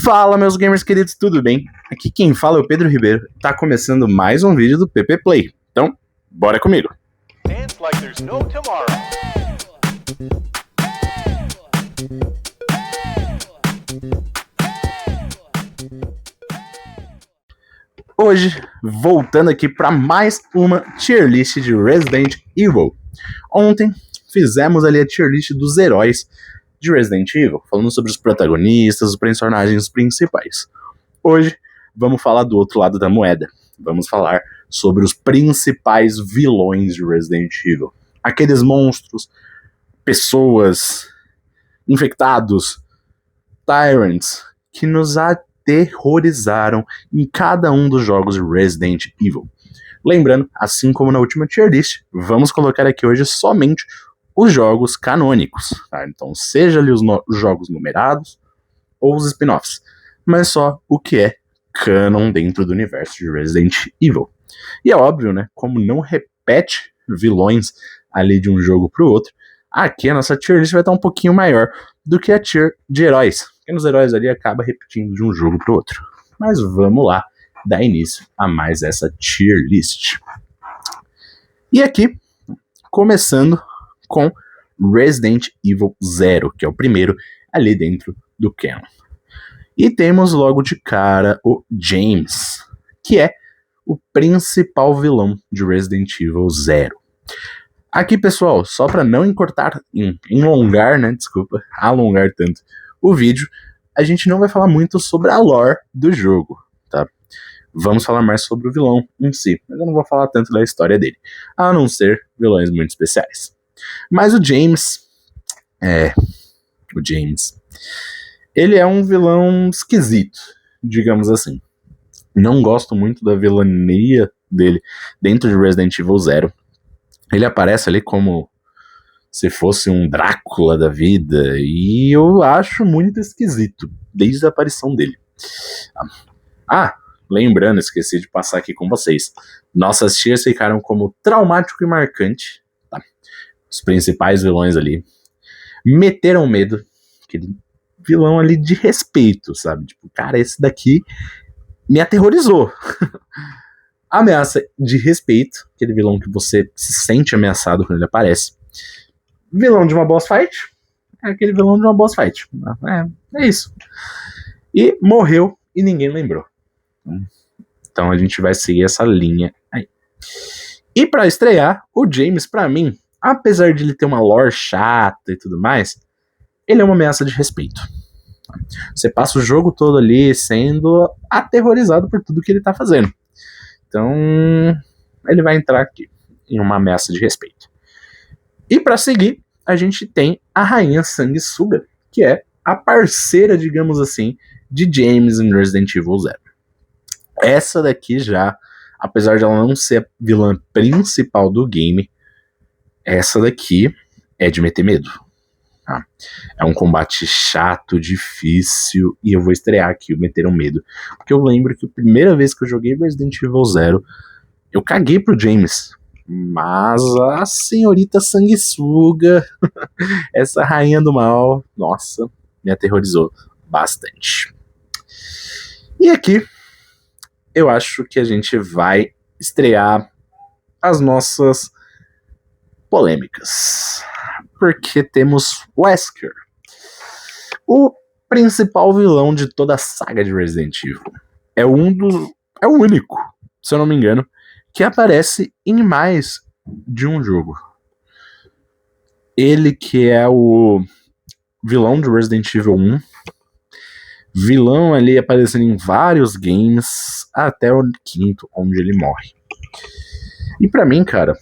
Fala, meus gamers queridos, tudo bem? Aqui quem fala é o Pedro Ribeiro. Tá começando mais um vídeo do PP Play. Então, bora comigo. Dance like there's no tomorrow. Hoje, voltando aqui para mais uma tier list de Resident Evil. Ontem, fizemos ali a tier list dos heróis de Resident Evil, falando sobre os protagonistas, os personagens principais. Hoje, vamos falar do outro lado da moeda. Vamos falar sobre os principais vilões de Resident Evil. Aqueles monstros, pessoas, infectados, tyrants, que nos aterrorizaram em cada um dos jogos de Resident Evil. Lembrando, assim como na última tier list, vamos colocar aqui hoje somente os jogos canônicos, tá? Então, seja ali os jogos numerados ou os spin-offs, mas só o que é canon dentro do universo de Resident Evil. E é óbvio, né? Como não repete vilões ali de um jogo pro outro, aqui a nossa tier list vai estar um pouquinho maior do que a tier de heróis, porque nos heróis ali acaba repetindo de um jogo pro outro. Mas vamos lá dar início a mais essa tier list. E aqui, começando com Resident Evil 0, que é o primeiro ali dentro do canon. E temos logo de cara o James, que é o principal vilão de Resident Evil 0. Aqui, pessoal, só para não alongar tanto o vídeo, a gente não vai falar muito sobre a lore do jogo, tá? Vamos falar mais sobre o vilão em si, mas eu não vou falar tanto da história dele, a não ser vilões muito especiais. Mas o James, ele é um vilão esquisito, digamos assim. Não gosto muito da vilania dele dentro de Resident Evil 0. Ele aparece ali como se fosse um Drácula da vida, e eu acho muito esquisito, desde a aparição dele. Lembrando, esqueci de passar aqui com vocês. Nossas tiers ficaram como traumático e marcante, tá? Os principais vilões ali meteram medo, aquele vilão ali de respeito, sabe? Tipo, cara, esse daqui me aterrorizou. Ameaça de respeito, aquele vilão que você se sente ameaçado quando ele aparece. Vilão de uma boss fight, é aquele vilão de uma boss fight. É isso. E morreu e ninguém lembrou. Então a gente vai seguir essa linha aí. E pra estrear, o James, pra mim, apesar de ele ter uma lore chata e tudo mais, ele é uma ameaça de respeito. Você passa o jogo todo ali sendo aterrorizado por tudo que ele tá fazendo. Então, ele vai entrar aqui em uma ameaça de respeito. E pra seguir, a gente tem a Rainha Sanguessuga, que é a parceira, digamos assim, de James em Resident Evil 0. Essa daqui já, apesar de ela não ser a vilã principal do game, essa daqui é de meter medo. Tá? É um combate chato, difícil, e eu vou estrear aqui o Meteram Medo. Porque eu lembro que a primeira vez que eu joguei Resident Evil 0, eu caguei pro James. Mas a senhorita sanguessuga, essa rainha do mal, nossa, me aterrorizou bastante. E aqui, eu acho que a gente vai estrear as nossas polêmicas. Porque temos Wesker, o principal vilão de toda a saga de Resident Evil. É o único, se eu não me engano, que aparece em mais de um jogo. Ele que é o vilão de Resident Evil 1, vilão ali aparecendo em vários games, até o 5º, onde ele morre. E pra mim, cara,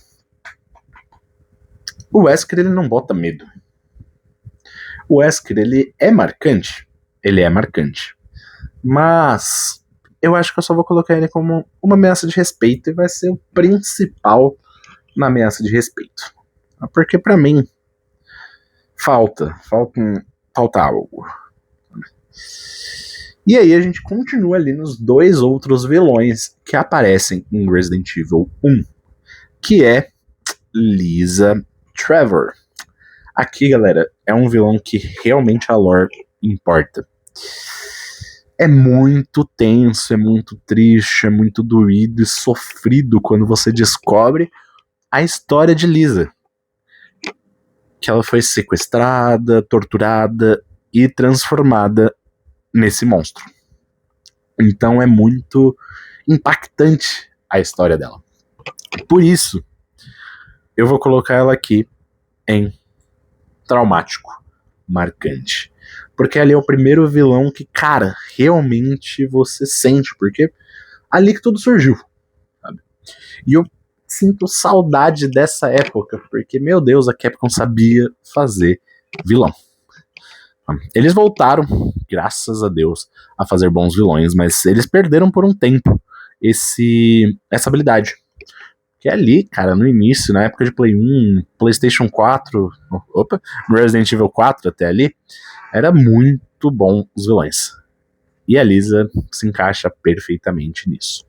o Wesker, ele não bota medo. O Wesker, ele é marcante. Mas eu acho que eu só vou colocar ele como uma ameaça de respeito e vai ser o principal na ameaça de respeito. Porque pra mim falta algo. E aí a gente continua ali nos dois outros vilões que aparecem em Resident Evil 1, que é Lisa Trevor. Aqui, galera, é um vilão que realmente a lore importa. é muito tenso, é muito triste, é muito doído e sofrido quando você descobre a história de Lisa. Que ela foi sequestrada, torturada e transformada nesse monstro. Então é muito impactante a história dela. Por isso, eu vou colocar ela aqui em traumático, marcante. Porque ali é o primeiro vilão que, cara, realmente você sente, porque ali que tudo surgiu, sabe? E eu sinto saudade dessa época, porque, meu Deus, a Capcom sabia fazer vilão. Eles voltaram, graças a Deus, a fazer bons vilões, mas eles perderam por um tempo essa habilidade. Que ali, cara, no início, na época de Play 1, PlayStation 4, Resident Evil 4 até ali, era muito bom os vilões. E a Lisa se encaixa perfeitamente nisso.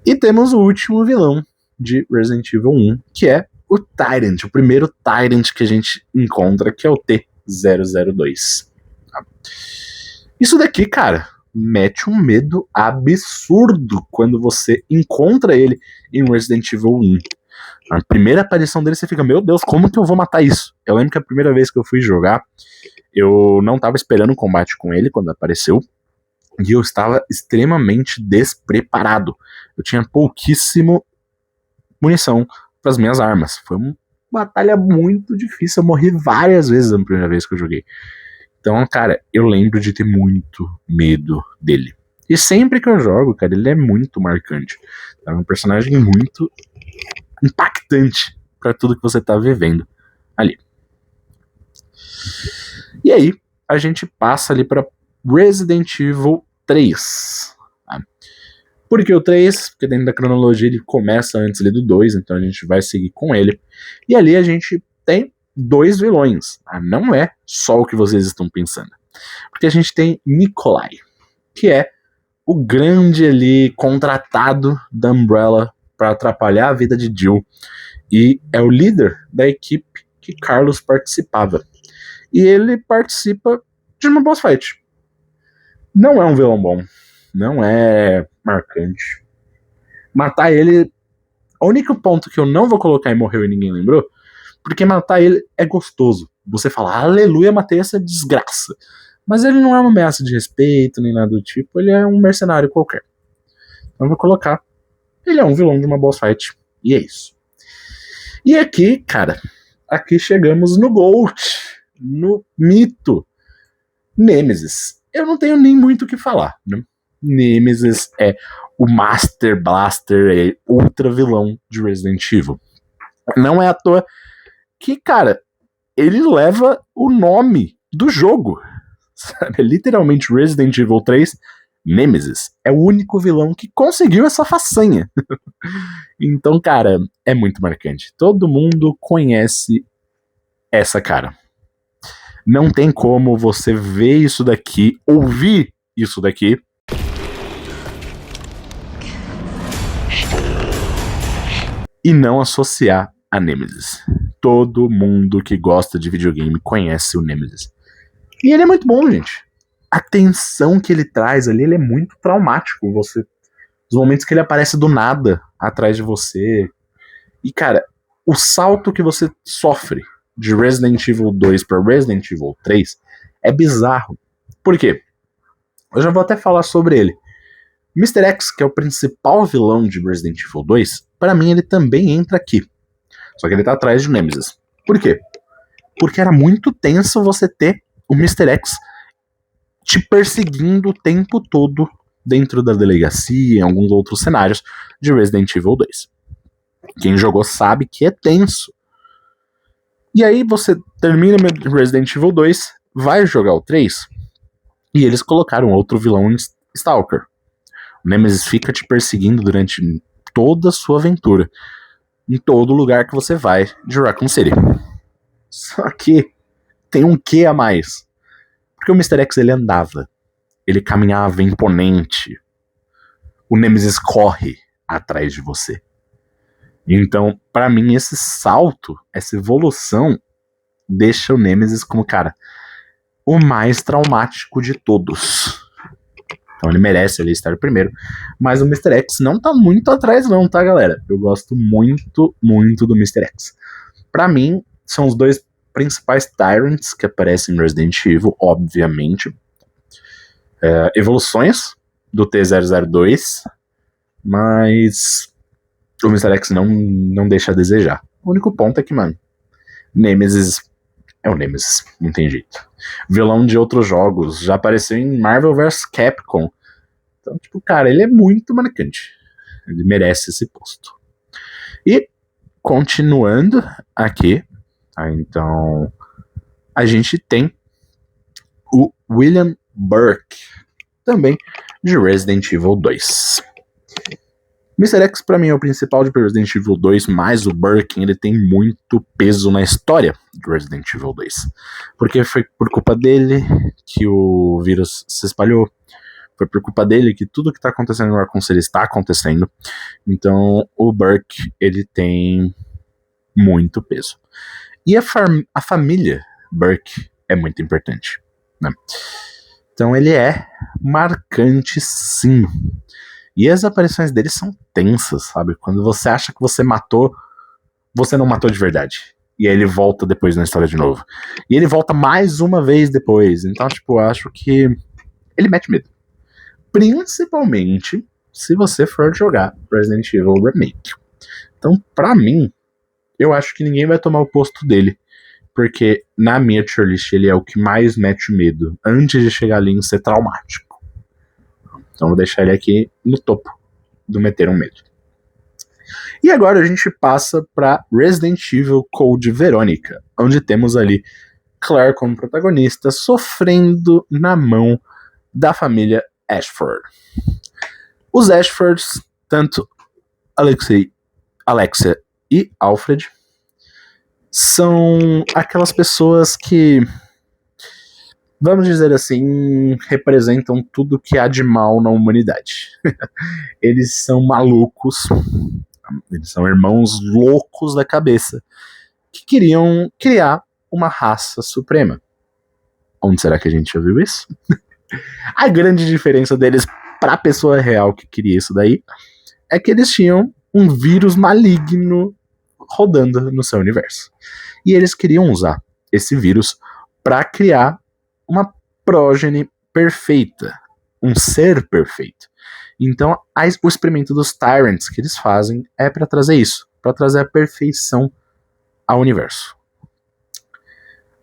E temos o último vilão de Resident Evil 1, que é o Tyrant, o primeiro Tyrant que a gente encontra, que é o T-002. Isso daqui, cara, mete um medo absurdo quando você encontra ele em Resident Evil 1. A primeira aparição dele, você fica, meu Deus, como que eu vou matar isso? Eu lembro que a primeira vez que eu fui jogar, eu não estava esperando o combate com ele quando apareceu, e eu estava extremamente despreparado. Eu tinha pouquíssimo munição para as minhas armas. Foi uma batalha muito difícil, eu morri várias vezes na primeira vez que eu joguei. Então, cara, eu lembro de ter muito medo dele. E sempre que eu jogo, cara, ele é muito marcante. É um personagem muito impactante para tudo que você tá vivendo ali. E aí, a gente passa ali para Resident Evil 3. Tá? Por que o 3? Porque dentro da cronologia ele começa antes ali do 2, então a gente vai seguir com ele. E ali a gente tem 2 vilões. Tá? Não é só o que vocês estão pensando. Porque a gente tem Nikolai, que é o grande ali contratado da Umbrella para atrapalhar a vida de Jill. E é o líder da equipe que Carlos participava. E ele participa de uma boss fight. Não é um vilão bom. Não é marcante. Matar ele... O único ponto que eu não vou colocar em morreu e ninguém lembrou, porque matar ele é gostoso. Você fala, aleluia, matei essa desgraça. Mas ele não é uma ameaça de respeito, nem nada do tipo. Ele é um mercenário qualquer. Então eu vou colocar. Ele é um vilão de uma boss fight. E é isso. E aqui, cara, aqui chegamos no GOAT, no mito, Nemesis. Eu não tenho nem muito o que falar, né? Nemesis é o Master Blaster, é ultra vilão de Resident Evil. Não é à toa que, cara, ele leva o nome do jogo. Sabe? Literalmente Resident Evil 3, Nemesis é o único vilão que conseguiu essa façanha. Então, cara, é muito marcante. Todo mundo conhece essa cara. Não tem como você ver isso daqui, ouvir isso daqui e não associar a Nemesis. Todo mundo que gosta de videogame conhece o Nemesis. E ele é muito bom, gente. A tensão que ele traz ali, ele é muito traumático. Os momentos que ele aparece do nada atrás de você. E, cara, o salto que você sofre de Resident Evil 2 para Resident Evil 3 é bizarro. Por quê? Eu já vou até falar sobre ele. Mr. X, que é o principal vilão de Resident Evil 2, para mim ele também entra aqui. Só que ele tá atrás de Nemesis. Por quê? Porque era muito tenso você ter o Mr. X te perseguindo o tempo todo dentro da delegacia, em alguns outros cenários de Resident Evil 2. Quem jogou sabe que é tenso. E aí você termina Resident Evil 2, vai jogar o 3, e eles colocaram outro vilão em Stalker. O Nemesis fica te perseguindo durante toda a sua aventura, em todo lugar que você vai de Raccoon City. Só que tem um quê a mais. Porque o Mr. X ele andava, ele caminhava imponente. O Nemesis corre atrás de você. Então, pra mim, esse salto, essa evolução, deixa o Nemesis como, cara, o mais traumático de todos. Então ele merece ali estar primeiro. Mas o Mr. X não tá muito atrás não, tá, galera? Eu gosto muito, muito do Mr. X. Pra mim, são os dois principais Tyrants que aparecem em Resident Evil, obviamente. Evoluções do T-002, mas o Mr. X não deixa a desejar. O único ponto é que, mano, Nemesis é o Nemesis, não tem jeito. Vilão de outros jogos, já apareceu em Marvel vs Capcom. Então, tipo, cara, ele é muito marcante. Ele merece esse posto. E, continuando aqui, tá, então, a gente tem o William Burke, também de Resident Evil 2. Mr. X pra mim é o principal de Resident Evil 2, mas o Birkin ele tem muito peso na história de Resident Evil 2. Porque foi por culpa dele que o vírus se espalhou, foi por culpa dele que tudo que tá acontecendo no Raccoon City está acontecendo. Então o Burke ele tem muito peso. E a família Burke é muito importante, né? Então ele é marcante sim. E as aparições dele são tensas, sabe? Quando você acha que você matou, você não matou de verdade. E aí ele volta depois na história de novo. E ele volta mais uma vez depois. Então, tipo, eu acho que ele mete medo. Principalmente se você for jogar Resident Evil Remake. Então, pra mim, eu acho que ninguém vai tomar o posto dele. Porque na minha tier list ele é o que mais mete medo. Antes de chegar ali em ser traumático. Então vou deixar ele aqui no topo do meter um medo. E agora a gente passa para Resident Evil Code Veronica, onde temos ali Claire como protagonista, sofrendo na mão da família Ashford. Os Ashfords, tanto Alexia e Alfred, são aquelas pessoas que, vamos dizer assim, representam tudo que há de mal na humanidade. Eles são malucos, eles são irmãos loucos da cabeça, que queriam criar uma raça suprema. Onde será que a gente já viu isso? A grande diferença deles para a pessoa real que queria isso daí é que eles tinham um vírus maligno rodando no seu universo. E eles queriam usar esse vírus para criar uma prógene perfeita, um ser perfeito. Então, o experimento dos Tyrants que eles fazem é para trazer isso, para trazer a perfeição ao universo.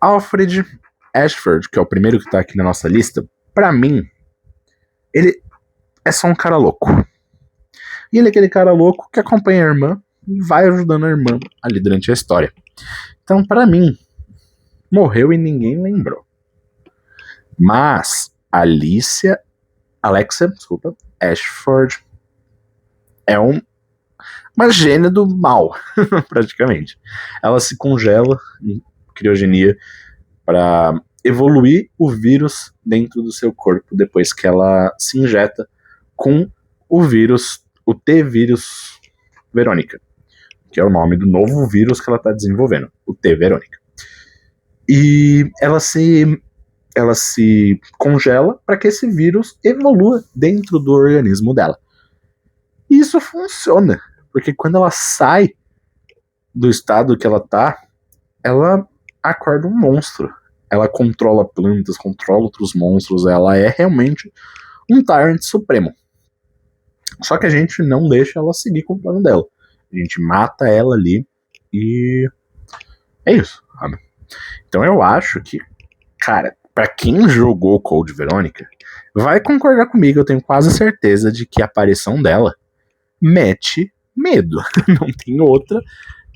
Alfred Ashford, que é o primeiro que tá aqui na nossa lista, pra mim, ele é só um cara louco. E ele é aquele cara louco que acompanha a irmã e vai ajudando a irmã ali durante a história. Então, pra mim, morreu e ninguém lembrou. Mas Alexia, Ashford é uma gênia do mal, praticamente. Ela se congela em criogenia para evoluir o vírus dentro do seu corpo depois que ela se injeta com o vírus, o T-vírus Verônica, que é o nome do novo vírus que ela está desenvolvendo, o T-Verônica. E ela se congela para que esse vírus evolua dentro do organismo dela. E isso funciona, porque quando ela sai do estado que ela tá, ela acorda um monstro. Ela controla plantas, controla outros monstros, ela é realmente um Tyrant supremo. Só que a gente não deixa ela seguir com o plano dela. A gente mata ela ali e é isso, sabe? Então eu acho que, cara, pra quem jogou Code Veronica, vai concordar comigo, eu tenho quase certeza de que a aparição dela mete medo. Não tem outra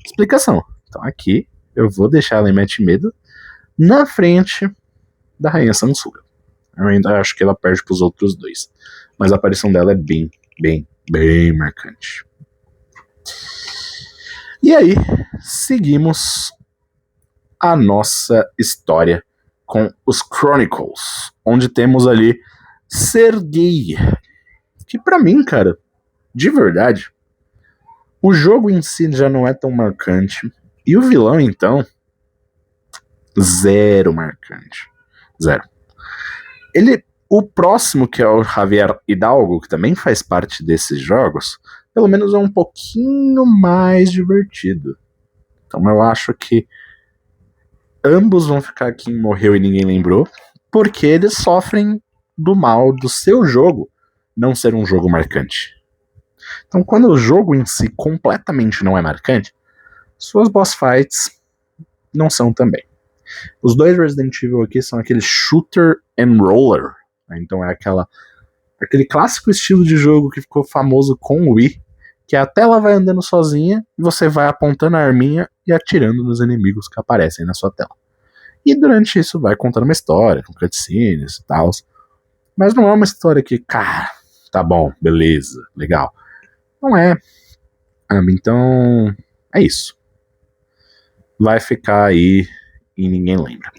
explicação. Então aqui eu vou deixar ela em mete medo na frente da Rainha Sansuga. Eu ainda acho que ela perde pros outros dois. Mas a aparição dela é bem marcante. E aí, seguimos a nossa história com os Chronicles, onde temos ali Sergei, que pra mim, cara, de verdade, o jogo em si já não é tão marcante, e o vilão, então, zero marcante. Zero. Ele O próximo, que é o Javier Hidalgo, que também faz parte desses jogos, pelo menos é um pouquinho mais divertido. Então eu acho que ambos vão ficar aqui em Morreu e Ninguém Lembrou, porque eles sofrem do mal do seu jogo não ser um jogo marcante. Então quando o jogo em si completamente não é marcante, suas boss fights não são também. Os dois Resident Evil aqui são aquele shooter and roller. Então é aquele clássico estilo de jogo que ficou famoso com o Wii, que a tela vai andando sozinha e você vai apontando a arminha e atirando nos inimigos que aparecem na sua tela. E durante isso vai contando uma história, com cutscenes e tal. Mas não é uma história que, cara, tá bom, beleza, legal. Não é. Então, é isso. Vai ficar aí e ninguém lembra.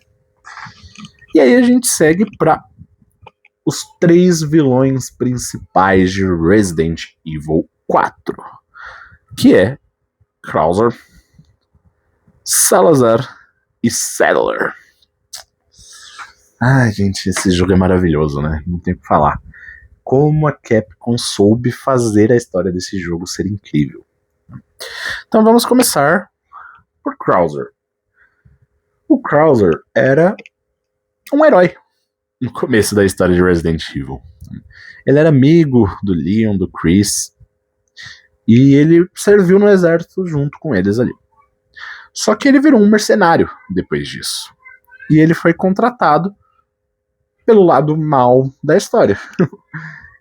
E aí a gente segue pra os 3 vilões principais de Resident Evil 4, que é Krauser, Salazar e Saddler. Ai, gente, esse jogo é maravilhoso, né? Não tem o que falar. Como a Capcom soube fazer a história desse jogo ser incrível. Então vamos começar por Krauser. O Krauser era um herói no começo da história de Resident Evil. Ele era amigo do Leon, do Chris, e ele serviu no exército junto com eles ali. Só que ele virou um mercenário depois disso. E ele foi contratado pelo lado mal da história.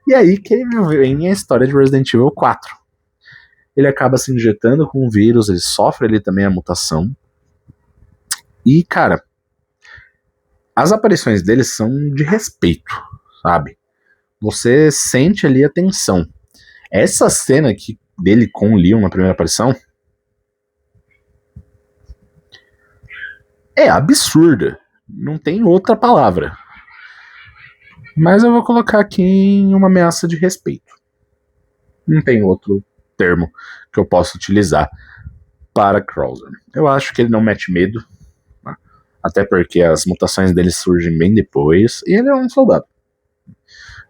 E aí que ele vem a história de Resident Evil 4. Ele acaba se injetando com um vírus, ele sofre ali também a mutação. E, cara, as aparições dele são de respeito, sabe? Você sente ali a tensão. Essa cena aqui dele com o Leon na primeira aparição é absurda. Não tem outra palavra. Mas eu vou colocar aqui em uma ameaça de respeito. Não tem outro termo que eu possa utilizar para Krauser. Eu acho que ele não mete medo. Até porque as mutações dele surgem bem depois. E ele é um soldado.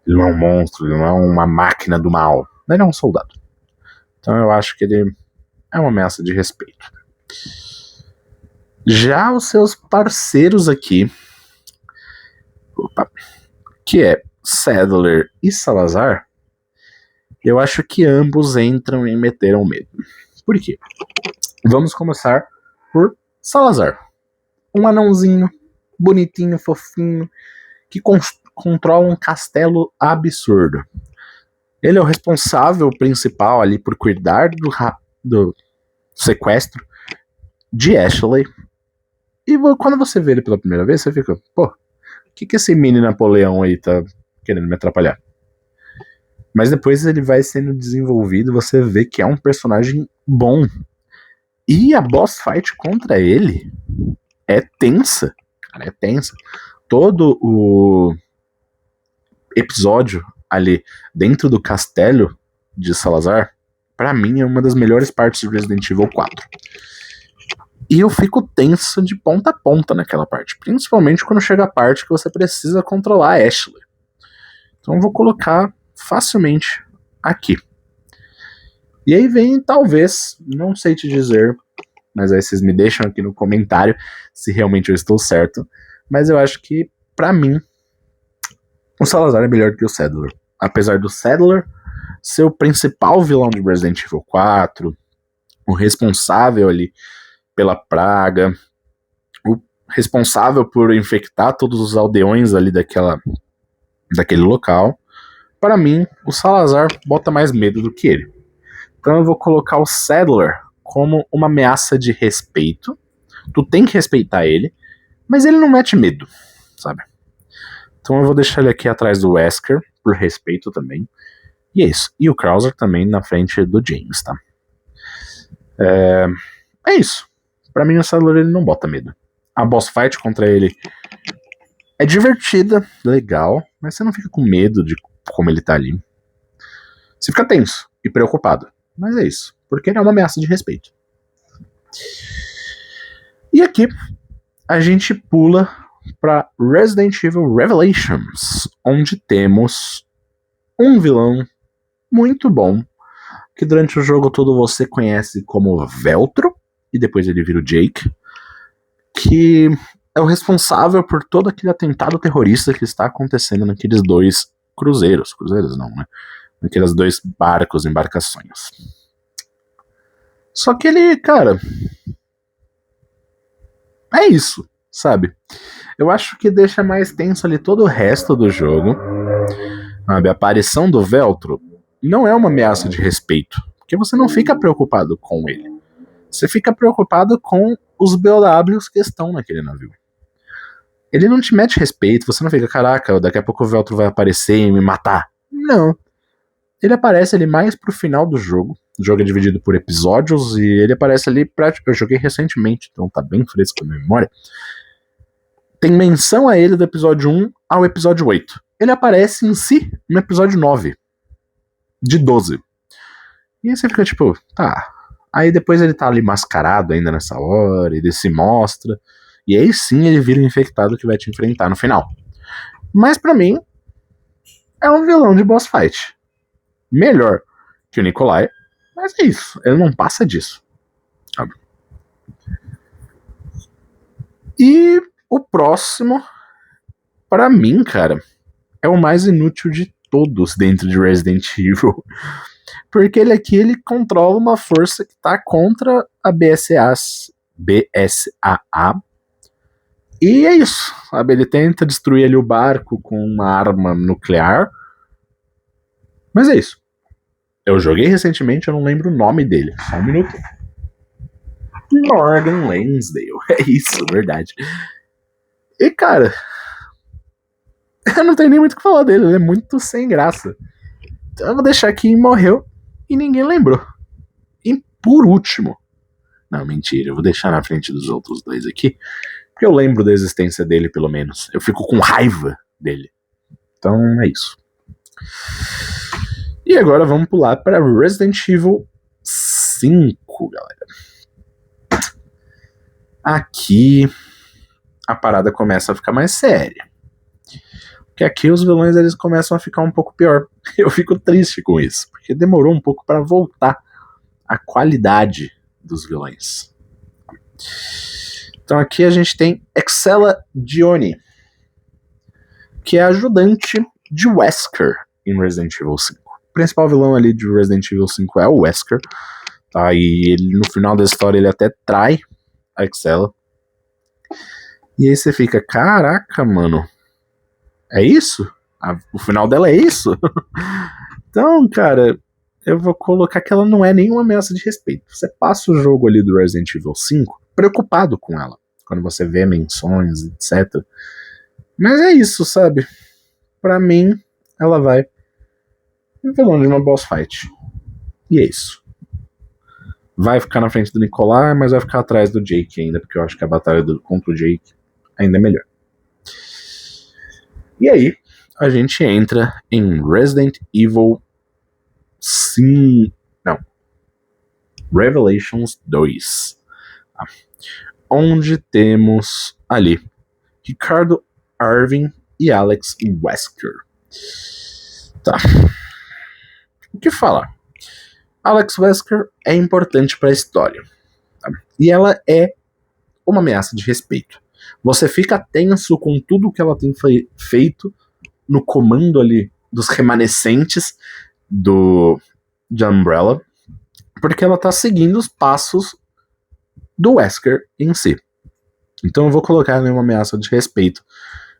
Ele não é um monstro, ele não é uma máquina do mal. Ele é um soldado. Então eu acho que ele é uma ameaça de respeito. Já os seus parceiros aqui, que é Saddler e Salazar, eu acho que ambos entram em meteram medo. Por quê? Vamos começar por Salazar. Um anãozinho, bonitinho, fofinho, que controla um castelo absurdo. Ele é o responsável principal ali por cuidar do sequestro de Ashley. E quando você vê ele pela primeira vez, você fica, pô, o que esse mini Napoleão aí tá querendo me atrapalhar? Mas depois ele vai sendo desenvolvido, você vê que é um personagem bom. E a boss fight contra ele é tensa. Cara, é tensa. Todo o episódio ali dentro do castelo de Salazar, pra mim é uma das melhores partes de Resident Evil 4. E eu fico tenso de ponta a ponta naquela parte. Principalmente quando chega a parte que você precisa controlar a Ashley. Então eu vou colocar facilmente aqui. E aí vem, talvez, não sei te dizer, mas aí vocês me deixam aqui no comentário se realmente eu estou certo. Mas eu acho que, pra mim, o Salazar é melhor que o Saddler. Apesar do Saddler ser o principal vilão de Resident Evil 4, o responsável ali pela praga, o responsável por infectar todos os aldeões ali daquele local. Para mim, o Salazar bota mais medo do que ele. Então eu vou colocar o Saddler como uma ameaça de respeito. Tu tem que respeitar ele, mas ele não mete medo, sabe? Então eu vou deixar ele aqui atrás do Wesker, por respeito também. E é isso. E o Krauser também na frente do James, tá? É isso. Pra mim o Saddler ele não bota medo. A boss fight contra ele é divertida, legal, mas você não fica com medo de como ele tá ali. Você fica tenso e preocupado. Mas é isso. Porque ele é uma ameaça de respeito. E aqui a gente pula para Resident Evil Revelations, onde temos um vilão muito bom, que durante o jogo todo você conhece como Veltro, e depois ele vira o Jake, que é o responsável por todo aquele atentado terrorista que está acontecendo naqueles dois cruzeiros não, né? Naqueles dois embarcações. Só que ele, cara, é isso, sabe? Eu acho que deixa mais tenso ali todo o resto do jogo. Sabe? A aparição do Veltro não é uma ameaça de respeito, porque você não fica preocupado com ele. Você fica preocupado com os BOWs que estão naquele navio. Ele não te mete respeito, você não fica, caraca, daqui a pouco o Veltro vai aparecer e me matar. Não. Ele aparece ali mais pro final do jogo. O jogo é dividido por episódios e ele aparece ali eu joguei recentemente, então tá bem fresco na minha memória. Tem menção a ele do episódio 1 ao episódio 8. Ele aparece em si no episódio 9. De 12. E aí você fica tipo, tá. Aí depois ele tá ali mascarado ainda nessa hora, ele se mostra. E aí sim ele vira o infectado que vai te enfrentar no final. Mas pra mim, é um vilão de boss fight. Melhor que o Nikolai, mas é isso. Ele não passa disso. Sabe? E o próximo, pra mim, cara, é o mais inútil de todos dentro de Resident Evil. Porque ele controla uma força que tá contra a BSAA. E é isso, sabe? Ele tenta destruir ali o barco com uma arma nuclear. Mas é isso. Eu joguei recentemente, eu não lembro o nome dele. Só um minuto. Morgan Lansdale. É isso, verdade. E, cara, eu não tenho nem muito o que falar dele. Ele é muito sem graça. Então eu vou deixar aqui morreu e ninguém lembrou. E por último... Não, mentira. Eu vou deixar na frente dos outros dois aqui. Porque eu lembro da existência dele, pelo menos. Eu fico com raiva dele. Então, é isso. E agora vamos pular para Resident Evil 5, galera. Aqui a parada começa a ficar mais séria. Porque aqui os vilões eles começam a ficar um pouco pior. Eu fico triste com isso. Porque demorou um pouco para voltar a qualidade dos vilões. Então aqui a gente tem Excella Dione, que é ajudante de Wesker em Resident Evil 5. O principal vilão ali de Resident Evil 5 é o Wesker, tá? E ele, no final da história ele até trai a Excella. E aí você fica, caraca, mano, é isso? O final dela é isso? Então, cara, eu vou colocar que ela não é nenhuma ameaça de respeito. Você passa o jogo ali do Resident Evil 5 preocupado com ela, quando você vê menções, etc. Mas é isso, sabe? Pra mim, ela vai no vilão de uma boss fight. E é isso. Vai ficar na frente do Nikolai, mas vai ficar atrás do Jake ainda, porque eu acho que a batalha contra o Jake ainda é melhor. E aí, a gente entra em Resident Evil 5... Não. Revelations 2. Onde temos ali Ricardo Irving e Alex Wesker. Tá. O que falar? Alex Wesker é importante para a história. Tá? E ela é uma ameaça de respeito. Você fica tenso com tudo que ela tem feito no comando ali dos remanescentes de Umbrella, porque ela tá seguindo os passos do Wesker em si. Então eu vou colocar ela em uma ameaça de respeito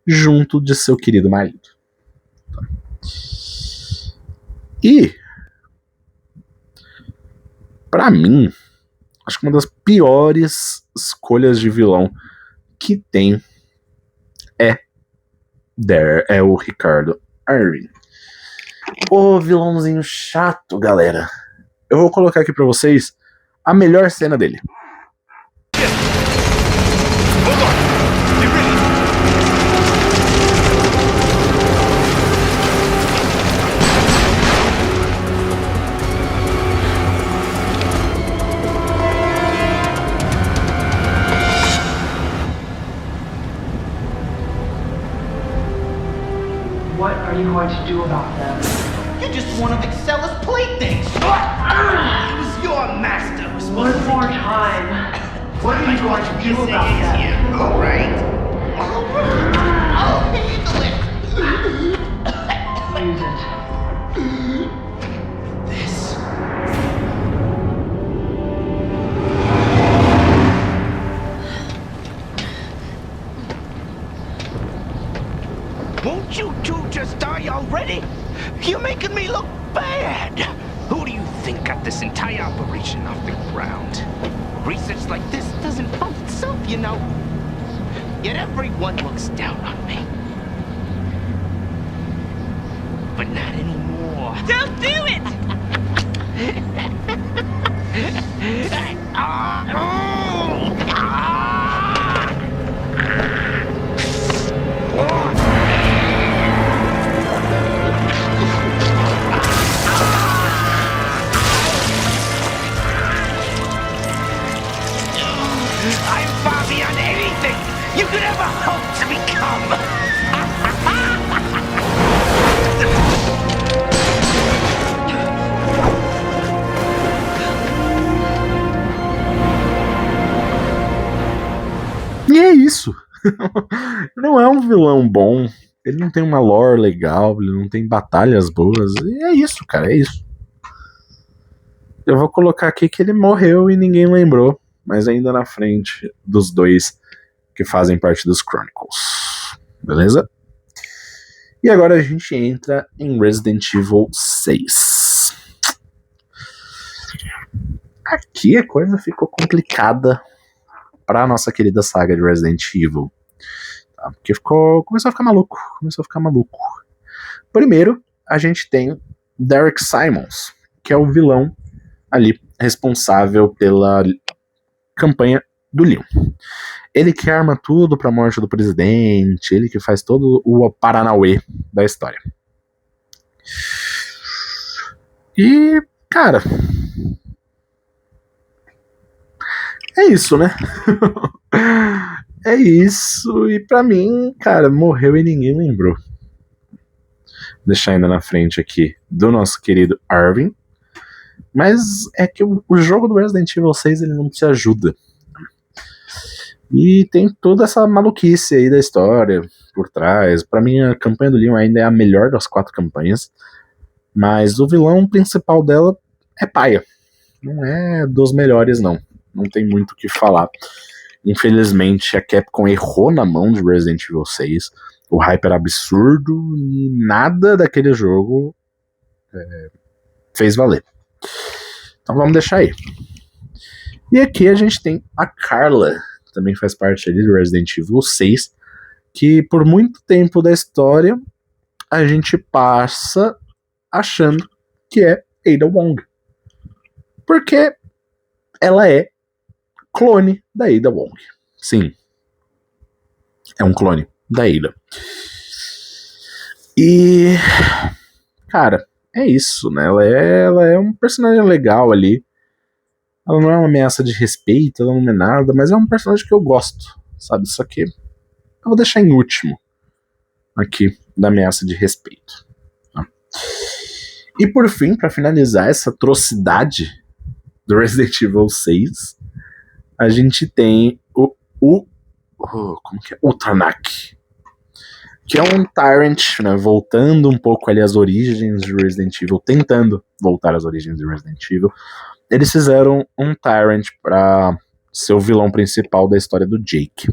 junto de seu querido marido. Tá. E pra mim, acho que uma das piores escolhas de vilão que tem é o Ricardo Irving. O vilãozinho chato, galera. Eu vou colocar aqui pra vocês a melhor cena dele. going to do about them? You're just one of Excella's playthings. It was your master who was supposed One to more time. What are you going to do about them? All right. I'll handle it. Use it. This. Won't you two just die already? You're making me look bad. Who do you think got this entire operation off the ground? Research like this doesn't fund itself, you know. Yet everyone looks down on me. But not anymore. Don't do it! I'm far beyond anything you could ever hope to become. E é isso. Não é um vilão bom. Ele não tem uma lore legal, ele não tem batalhas boas. E é isso, cara, é isso. Eu vou colocar aqui que ele morreu e ninguém lembrou, mas ainda na frente dos dois que fazem parte dos Chronicles. Beleza? E agora a gente entra em Resident Evil 6. Aqui a coisa ficou complicada pra nossa querida saga de Resident Evil. Tá? Porque começou a ficar maluco. Primeiro, a gente tem Derek Simons, que é o vilão ali responsável pela campanha do Leon. Ele que arma tudo pra morte do presidente, ele que faz todo o paranauê da história. E, cara, é isso, né? É isso, e pra mim, cara, morreu e ninguém lembrou. Vou deixar ainda na frente aqui do nosso querido Arvin. Mas é que o jogo do Resident Evil 6 ele não te ajuda. E tem toda essa maluquice aí da história por trás. Pra mim a campanha do Leon ainda é a melhor das 4 campanhas. Mas o vilão principal dela é paia. Não é dos melhores não. Não tem muito o que falar. Infelizmente a Capcom errou na mão de Resident Evil 6. O hype era absurdo e nada daquele jogo fez valer. Então vamos deixar aí. E aqui a gente tem a Carla, que também faz parte ali do Resident Evil 6, que por muito tempo da história a gente passa achando que é Ada Wong. Porque ela é clone da Ada Wong. Sim. É um clone da Ada. E, cara, é isso, né? Ela é um personagem legal ali. Ela não é uma ameaça de respeito, ela não é nada, mas é um personagem que eu gosto, sabe? Só que eu vou deixar em último aqui da ameaça de respeito. Tá? E por fim, pra finalizar essa atrocidade do Resident Evil 6, a gente tem como que é? O Tanak, que é um Tyrant, né, voltando um pouco ali às origens de Resident Evil, tentando voltar às origens de Resident Evil. Eles fizeram um Tyrant pra ser o vilão principal da história do Jake,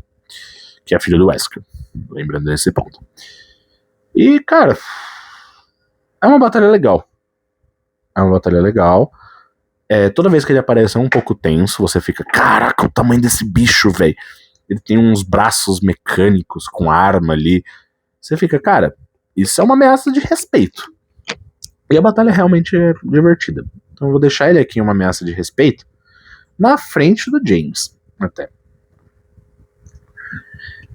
que é filho do Wesker, lembrando desse ponto. E, cara, é uma batalha legal. Toda vez que ele aparece é um pouco tenso, você fica, caraca, o tamanho desse bicho, velho. Ele tem uns braços mecânicos com arma ali. Você fica, cara, isso é uma ameaça de respeito. E a batalha realmente é divertida. Então eu vou deixar ele aqui uma ameaça de respeito na frente do James, até.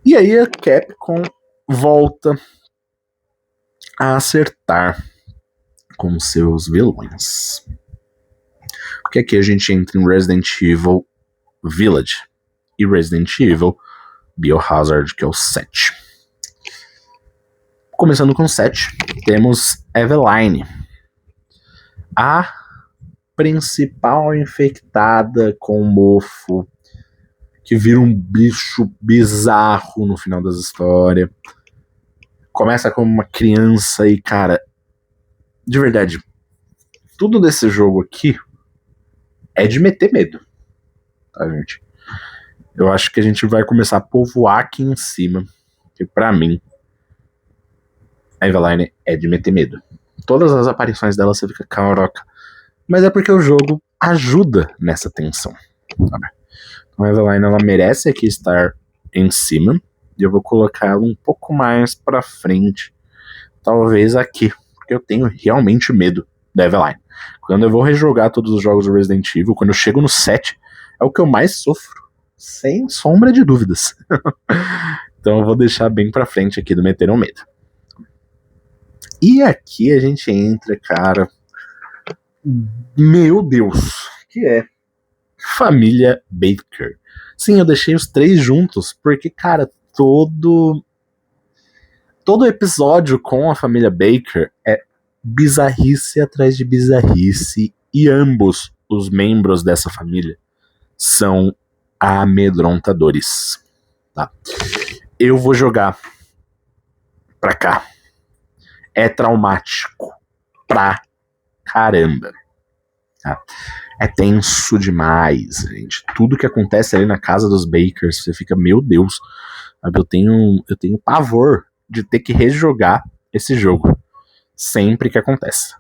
E aí a Capcom volta a acertar com seus vilões. Porque aqui a gente entra em Resident Evil Village e Resident Evil Biohazard, que é o 7. Começando com 7, temos Eveline, a principal infectada com mofo, que vira um bicho bizarro no final das histórias. Começa como uma criança e, cara, de verdade, tudo desse jogo aqui é de meter medo, tá, gente? Eu acho que a gente vai começar a povoar aqui em cima, que pra mim, a Eveline é de meter medo. Todas as aparições dela você fica, caraca. Mas é porque o jogo ajuda nessa tensão, sabe? Então a Eveline, ela merece aqui estar em cima, e eu vou colocar ela um pouco mais pra frente, talvez aqui, porque eu tenho realmente medo da Eveline. Quando eu vou rejogar todos os jogos do Resident Evil, quando eu chego no 7, é o que eu mais sofro, sem sombra de dúvidas. Então eu vou deixar bem pra frente aqui do Meteram Medo. E aqui a gente entra, cara, meu Deus, que é Família Baker. Sim, eu deixei os 3 juntos, porque, cara, todo episódio com a Família Baker é bizarrice atrás de bizarrice, e ambos os membros dessa família são amedrontadores, tá? Eu vou jogar pra cá. É traumático pra caramba, tá? É tenso demais, gente. Tudo que acontece ali na casa dos Bakers, você fica, meu Deus, eu tenho pavor de ter que rejogar esse jogo sempre que acontece.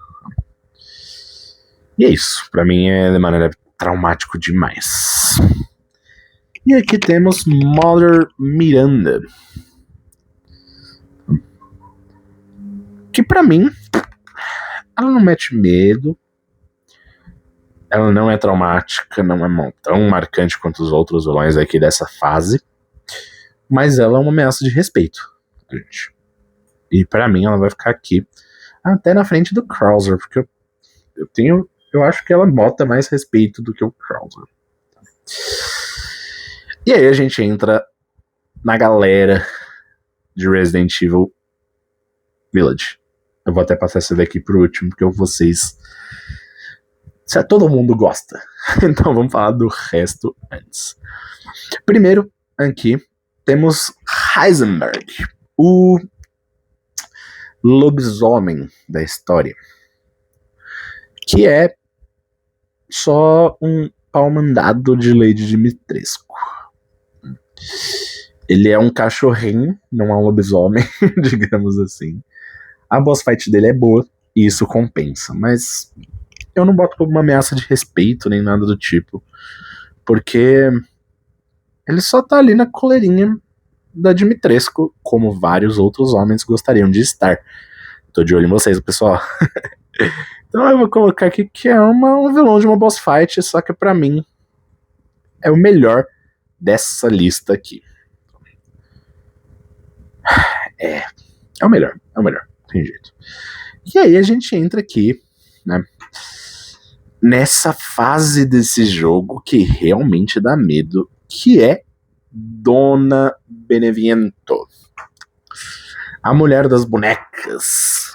E é isso, pra mim é de maneira traumático demais. E aqui temos Mother Miranda, que pra mim ela não mete medo, ela não é traumática, não é tão marcante quanto os outros vilões aqui dessa fase, mas ela é uma ameaça de respeito, gente. E pra mim ela vai ficar aqui até na frente do Krauser, porque eu acho que ela bota mais respeito do que o Krauser. E aí a gente entra na galera de Resident Evil Village. Eu vou até passar essa daqui pro último, porque vocês... todo mundo gosta. Então vamos falar do resto antes. Primeiro, aqui, temos Heisenberg, o lobisomem da história, que é só um pau-mandado de Lady Dimitrescu. Ele é um cachorrinho, não é um lobisomem, digamos assim. A boss fight dele é boa, e isso compensa, mas eu não boto como uma ameaça de respeito, nem nada do tipo, porque ele só tá ali na coleirinha da Dimitrescu, como vários outros homens gostariam de estar. Tô de olho em vocês, pessoal. Então eu vou colocar aqui que é um vilão de uma boss fight, só que pra mim é o melhor dessa lista aqui. É o melhor, tem jeito. E aí a gente entra aqui, né, nessa fase desse jogo que realmente dá medo, que é Dona Beneviento, a mulher das bonecas.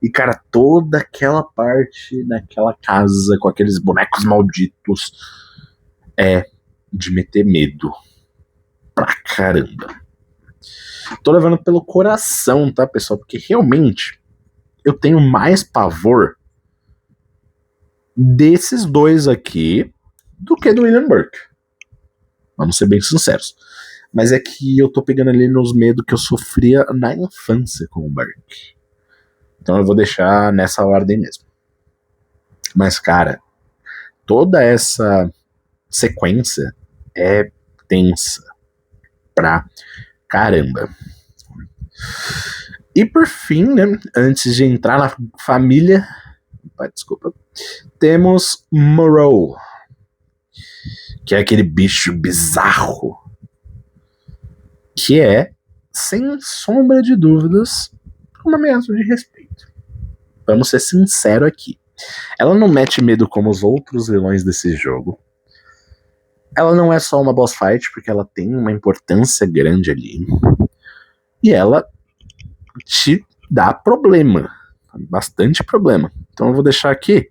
E, cara, toda aquela parte daquela casa com aqueles bonecos malditos é de meter medo pra caramba. Tô levando pelo coração, tá, pessoal? Porque realmente eu tenho mais pavor desses dois aqui do que do William Burke. Vamos ser bem sinceros. Mas é que eu tô pegando ali nos medos que eu sofria na infância com o Burke. Então eu vou deixar nessa ordem mesmo. Mas, cara, toda essa sequência é tensa pra caramba. E por fim, né, antes de entrar na família, desculpa, temos Moreau, que é aquele bicho bizarro, que é, sem sombra de dúvidas, uma ameaça de respeito. Vamos ser sinceros aqui. Ela não mete medo como os outros vilões desse jogo. Ela não é só uma boss fight, porque ela tem uma importância grande ali. E ela te dá problema. Bastante problema. Então eu vou deixar aqui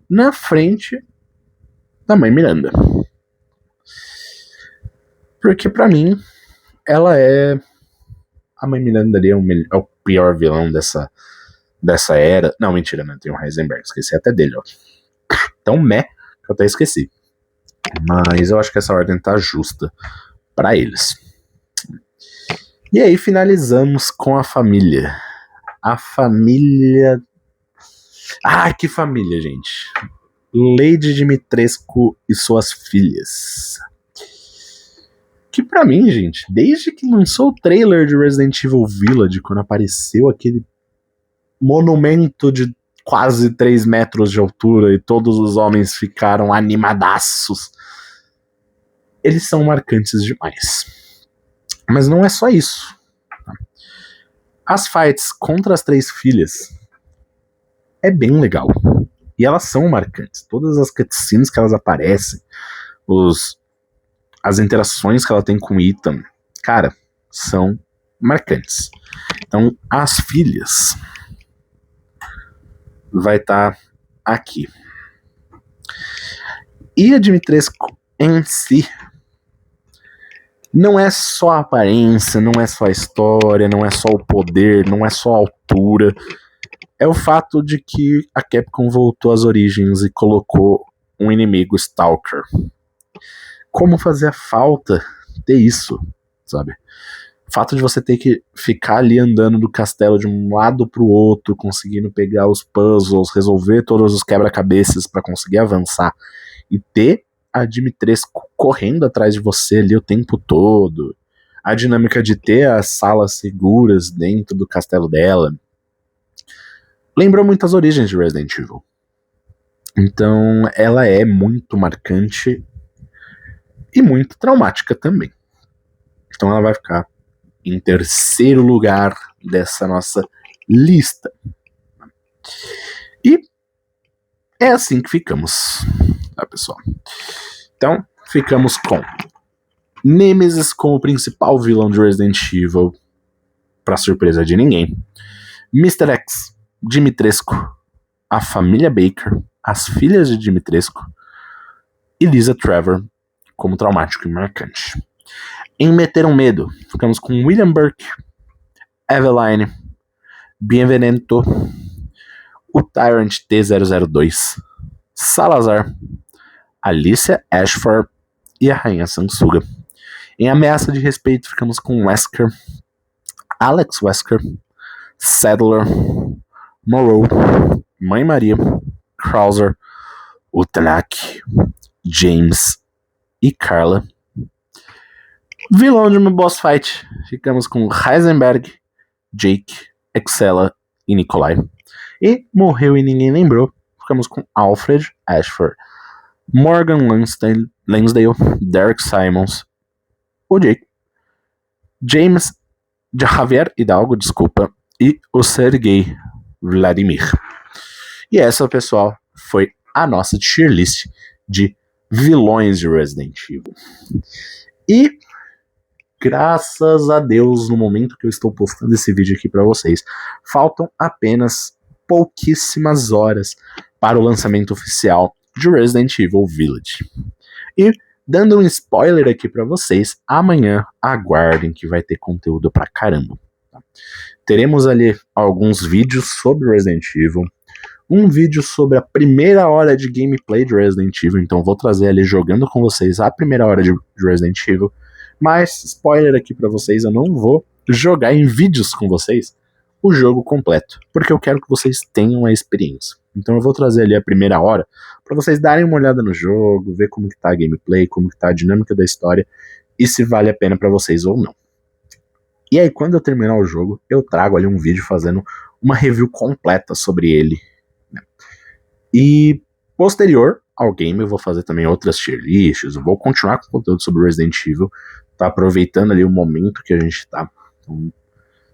na frente da Mãe Miranda. Porque pra mim, ela é... A Mãe Miranda ali é o pior vilão dessa era. Não, mentira, não. Tem o Heisenberg. Esqueci até dele, ó. Tão que eu até esqueci. Mas eu acho que essa ordem tá justa pra eles. E aí finalizamos com a família. A família... Ah, que família, gente. Lady Dimitrescu e suas filhas. Que pra mim, gente, desde que lançou o trailer de Resident Evil Village, quando apareceu aquele monumento de quase 3 metros de altura e todos os homens ficaram animadaços, eles são marcantes demais. Mas não é só isso. As fights contra as 3 filhas é bem legal. E elas são marcantes. Todas as cutscenes que elas aparecem, as interações que ela tem com Ethan, cara, são marcantes. Então, as filhas vai estar aqui. E a Dimitrescu em si não é só a aparência, não é só a história, não é só o poder, não é só a altura. É o fato de que a Capcom voltou às origens e colocou um inimigo Stalker. Como fazia falta ter isso, sabe? O fato de você ter que ficar ali andando do castelo de um lado pro outro, conseguindo pegar os puzzles, resolver todos os quebra-cabeças para conseguir avançar, e ter a Dimitrescu correndo atrás de você ali o tempo todo, a dinâmica de ter as salas seguras dentro do castelo dela, lembrou muito as origens de Resident Evil. Então ela é muito marcante e muito traumática também. Então ela vai ficar em terceiro lugar dessa nossa lista. E é assim que ficamos, tá, pessoal? Então ficamos com Nemesis como principal vilão de Resident Evil, pra surpresa de ninguém. Mr. X, Dimitrescu, a família Baker, as filhas de Dimitrescu e Lisa Trevor como traumático e marcante. Em Meteram Medo, ficamos com William Burke, Eveline, Bienvenuto, o Tyrant T-002, Salazar, Alicia Ashford e a Rainha Sansuga. Em Ameaça de Respeito, ficamos com Wesker, Alex Wesker, Sadler, Moreau, Mãe Maria, Krauser, Utanak, James e Carla. Vilão de uma boss fight, ficamos com Heisenberg, Jake, Excella e Nikolai. E morreu e ninguém lembrou, ficamos com Alfred Ashford, Morgan Lansdale, Derek Simons, o Jake, James Javier Hidalgo, desculpa, e o Sergei Vladimir. E essa, pessoal, foi a nossa tier list de vilões de Resident Evil. E graças a Deus, no momento que eu estou postando esse vídeo aqui para vocês, faltam apenas pouquíssimas horas para o lançamento oficial de Resident Evil Village. E dando um spoiler aqui para vocês, amanhã aguardem que vai ter conteúdo pra caramba. Tá? Teremos ali alguns vídeos sobre Resident Evil, um vídeo sobre a primeira hora de gameplay de Resident Evil, então vou trazer ali jogando com vocês a primeira hora de Resident Evil, mas spoiler aqui pra vocês, eu não vou jogar em vídeos com vocês o jogo completo, porque eu quero que vocês tenham a experiência. Então eu vou trazer ali a primeira hora pra vocês darem uma olhada no jogo, ver como que tá a gameplay, como que tá a dinâmica da história e se vale a pena pra vocês ou não. E aí quando eu terminar o jogo, eu trago ali um vídeo fazendo uma review completa sobre ele. E posterior ao game eu vou fazer também outras tier lists, eu vou continuar com conteúdo sobre Resident Evil, tá aproveitando ali o momento que a gente tá. Então,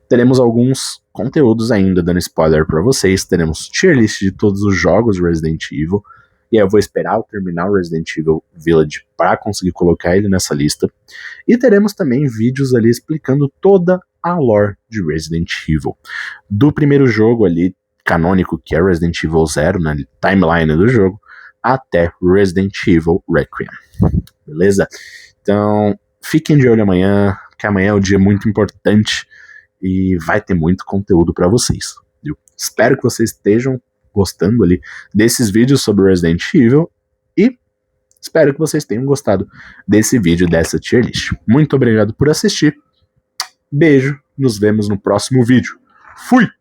teremos alguns conteúdos ainda dando spoiler pra vocês, teremos tier list de todos os jogos de Resident Evil, e aí eu vou esperar eu terminar o Resident Evil Village para conseguir colocar ele nessa lista, e teremos também vídeos ali explicando toda a lore de Resident Evil. Do primeiro jogo ali, canônico, que é Resident Evil 0, na timeline do jogo, até Resident Evil Requiem. Beleza? Então, fiquem de olho amanhã, que amanhã é um dia muito importante e vai ter muito conteúdo para vocês. Eu espero que vocês estejam gostando ali desses vídeos sobre Resident Evil e espero que vocês tenham gostado desse vídeo, dessa tier list. Muito obrigado por assistir. Beijo, nos vemos no próximo vídeo. Fui!